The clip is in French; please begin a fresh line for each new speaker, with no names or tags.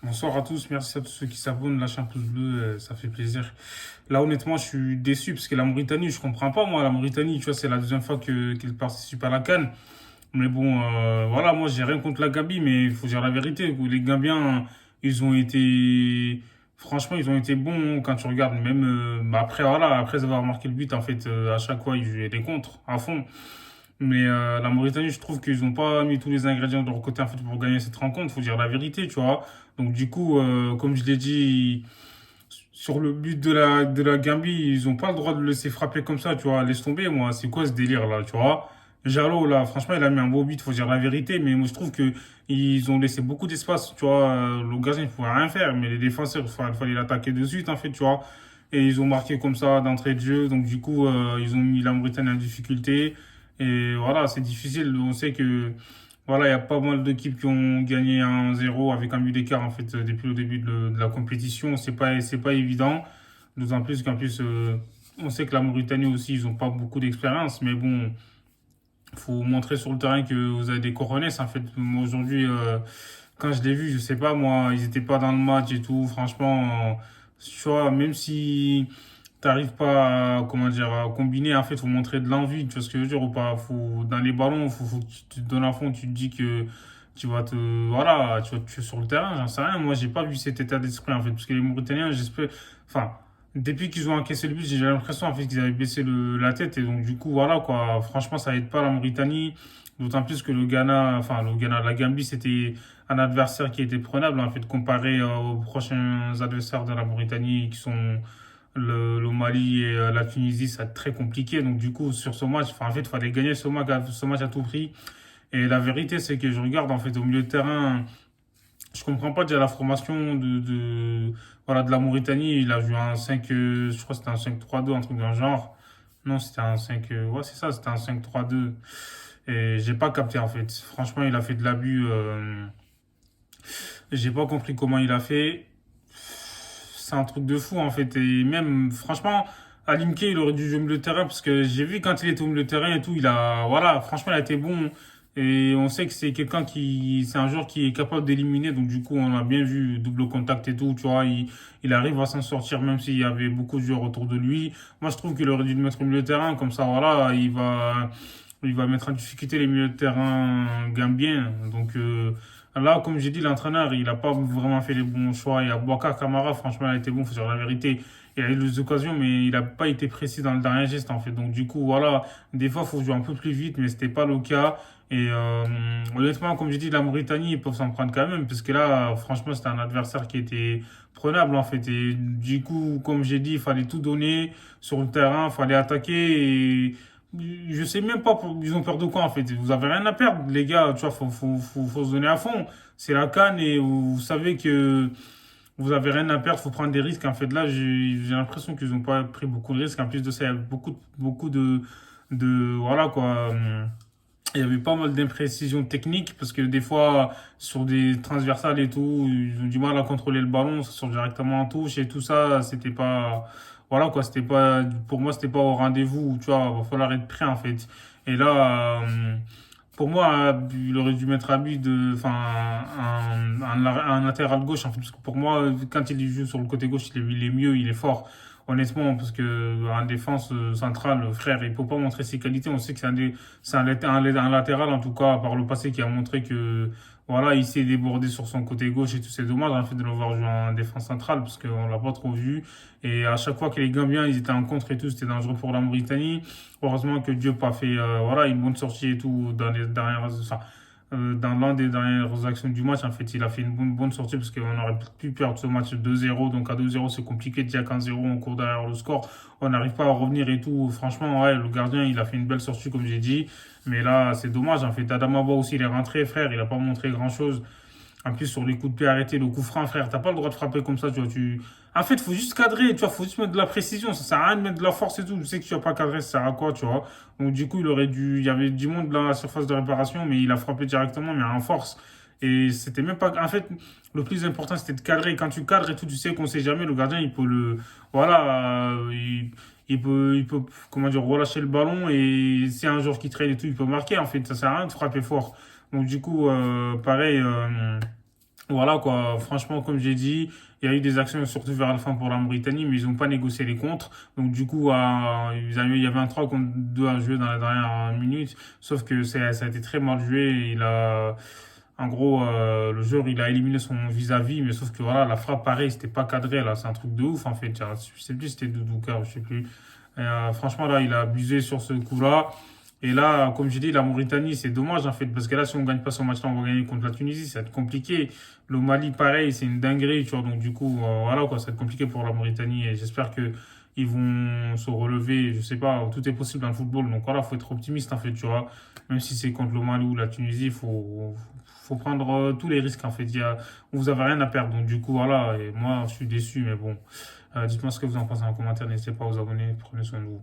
Bonsoir à tous, merci à tous ceux qui s'abonnent, lâchez un pouce bleu, ça fait plaisir. Là, honnêtement, je suis déçu parce que la Mauritanie, je comprends pas, moi, la Mauritanie, tu vois, c'est la deuxième fois qu'elle participe à la CAN. Mais bon, voilà, moi, j'ai rien contre la Gambie, mais il faut dire la vérité. Les Gambiens, ils ont été, franchement, ils ont été bons quand tu regardes, même, bah après, voilà, après avoir marqué le but, en fait, à chaque fois, ils jouaient des contres, à fond. Mais la Mauritanie, je trouve qu'ils n'ont pas mis tous les ingrédients de leur côté en fait, pour gagner cette rencontre, faut dire la vérité, tu vois. Donc du coup, comme je l'ai dit, sur le but de la Gambie, ils n'ont pas le droit de le laisser frapper comme ça, tu vois. Laisse tomber, moi, c'est quoi ce délire-là, tu vois. Jalot, là, franchement, il a mis un beau but, faut dire la vérité, mais moi, je trouve que ils ont laissé beaucoup d'espace, tu vois. Le gardien, il ne pouvait rien faire, mais les défenseurs, il fallait l'attaquer de suite, en fait, tu vois. Et ils ont marqué comme ça d'entrée de jeu, donc du coup, ils ont mis la Mauritanie en difficulté. Et voilà, c'est difficile. On sait que voilà, il y a pas mal d'équipes qui ont gagné 1-0 avec un but d'écart en fait depuis le début de la compétition. C'est pas évident. D'autant plus qu'en plus, on sait que la Mauritanie aussi, ils ont pas beaucoup d'expérience. Mais bon, faut montrer sur le terrain que vous avez des cojones. En fait, moi aujourd'hui, quand je l'ai vu, je sais pas, moi, ils étaient pas dans le match et tout. Franchement, tu vois, même si t'arrives pas à, comment dire, à combiner, en fait, faut montrer de l'envie, tu vois ce que je veux dire ou pas. Faut, dans les ballons, faut que tu te donnes à fond, tu te dis que tu vas te, voilà, tu vas te tuer sur le terrain, j'en sais rien. Moi, j'ai pas vu cet état d'esprit, en fait, parce que les Mauritaniens, j'espère, enfin, depuis qu'ils ont encaissé le but, j'ai l'impression, en fait, qu'ils avaient baissé la tête, et donc, du coup, voilà, quoi. Franchement, ça aide pas la Mauritanie, d'autant plus que le Ghana, enfin, le Ghana, la Gambie, c'était un adversaire qui était prenable, en fait, comparé aux prochains adversaires de la Mauritanie, qui sont le Mali et la Tunisie, ça va être très compliqué. Donc, du coup, sur ce match, enfin, en fait, il fallait gagner ce match à tout prix. Et la vérité, c'est que je regarde, en fait, au milieu de terrain, je comprends pas déjà la formation voilà, de la Mauritanie. Il a joué un 5 je crois que c'était un 5-3-2 un truc dans le genre. Non, c'était un 5 ouais, c'est ça, c'était un 5-3-2. Et j'ai pas capté, en fait. Franchement, il a fait de l'abus. J'ai pas compris comment il a fait. C'est un truc de fou en fait. Et même, franchement, Alimke, il aurait dû jouer au milieu de terrain parce que j'ai vu quand il était au milieu de terrain et tout, il a, voilà, franchement, il a été bon. Et on sait que c'est quelqu'un c'est un joueur qui est capable d'éliminer. Donc, du coup, on a bien vu double contact et tout, tu vois. Il arrive à s'en sortir même s'il y avait beaucoup de joueurs autour de lui. Moi, je trouve qu'il aurait dû le mettre au milieu de terrain. Comme ça, voilà, il va mettre en difficulté les milieux de terrain gambiens. Donc, là, comme j'ai dit, l'entraîneur, il n'a pas vraiment fait les bons choix. Il y a Boubacar Kamara, franchement, il a été bon, faut dire la vérité. Il a eu des occasions, mais il n'a pas été précis dans le dernier geste, en fait. Donc, du coup, voilà, des fois, il faut jouer un peu plus vite, mais c'était pas le cas. Et honnêtement, comme j'ai dit, la Mauritanie, ils peuvent s'en prendre quand même, parce que là, franchement, c'était un adversaire qui était prenable, en fait. Et du coup, comme j'ai dit, il fallait tout donner sur le terrain, il fallait attaquer. Et je sais même pas, ils ont peur de quoi en fait. Vous avez rien à perdre, les gars. Tu vois, faut se donner à fond. C'est la CAN et vous savez que vous avez rien à perdre. Faut prendre des risques. En fait, là, j'ai l'impression qu'ils ont pas pris beaucoup de risques. En plus de ça, il y a beaucoup voilà quoi. Il y avait pas mal d'imprécisions techniques parce que des fois, sur des transversales et tout, ils ont du mal à contrôler le ballon, ça sort directement en touche et tout ça, c'était pas, voilà quoi, c'était pas, pour moi, c'était pas au rendez-vous, tu vois, va falloir être prêt en fait. Et là, pour moi, il aurait dû mettre Abi enfin, un latéral gauche, en fait, parce que pour moi, quand il joue sur le côté gauche, il est mieux, il est fort. Honnêtement, parce que en défense centrale, frère, il peut pas montrer ses qualités. On sait que c'est un latéral, en tout cas, par le passé, qui a montré que, voilà, il s'est débordé sur son côté gauche et tout. C'est dommage, en fait, de le voir jouer en défense centrale, parce qu'on l'a pas trop vu. Et à chaque fois que les Gambiens, ils étaient en contre et tout, c'était dangereux pour la Mauritanie. Heureusement que Diop a fait voilà, une bonne sortie et tout dans les dernières, enfin, dans l'un des dernières actions du match. En fait, il a fait une bonne sortie parce qu'on aurait pu perdre ce match 2-0. Donc à 2-0, c'est compliqué de dire qu'un 0 on court derrière le score. On n'arrive pas à revenir et tout. Franchement, ouais, le gardien, il a fait une belle sortie, comme j'ai dit. Mais là, c'est dommage. En fait, Adamaba aussi, il est rentré, frère. Il n'a pas montré grand-chose. En plus, sur les coups de pied arrêtés, le coup franc, frère, t'as pas le droit de frapper comme ça, tu vois. En fait, faut juste cadrer, tu vois, faut juste mettre de la précision. Ça sert à rien de mettre de la force et tout. Tu sais que tu vas pas cadrer, ça sert à quoi, tu vois. Donc, du coup, il y avait du monde dans la surface de réparation, mais il a frappé directement, mais en force. Et c'était même pas, en fait, le plus important, c'était de cadrer. Quand tu cadres et tout, tu sais qu'on sait jamais, le gardien, il peut voilà, il peut, comment dire, relâcher le ballon et c'est un joueur qui traîne et tout, il peut marquer, en fait. Ça sert à rien de frapper fort. Donc, du coup, pareil, Voilà quoi, franchement, comme j'ai dit, il y a eu des actions surtout vers la fin pour la Mauritanie, mais ils n'ont pas négocié les contres. Donc du coup, il y avait un 3 contre 2 à jouer dans la dernière minute, sauf que ça a été très mal joué. En gros, le joueur, il a éliminé son vis-à-vis, mais sauf que voilà, la frappe, pareil, c'était pas cadré là, c'est un truc de ouf en fait. Je sais plus si c'était Doudouka, je sais plus. Franchement, là, il a abusé sur ce coup-là. Et là, comme j'ai dit, la Mauritanie, c'est dommage en fait, parce que là, si on gagne pas ce match-là, on va gagner contre la Tunisie, ça va être compliqué. Le Mali, pareil, c'est une dinguerie, tu vois. Donc, du coup, voilà, quoi, ça va être compliqué pour la Mauritanie. Et j'espère que ils vont se relever. Je sais pas, tout est possible dans le football. Donc, voilà, faut être optimiste, en fait, tu vois. Même si c'est contre le Mali ou la Tunisie, faut prendre tous les risques, en fait. Vous avez rien à perdre. Donc, du coup, voilà. Et moi, je suis déçu, mais bon. Dites-moi ce que vous en pensez en commentaire. N'hésitez pas à vous abonner. Prenez soin de vous.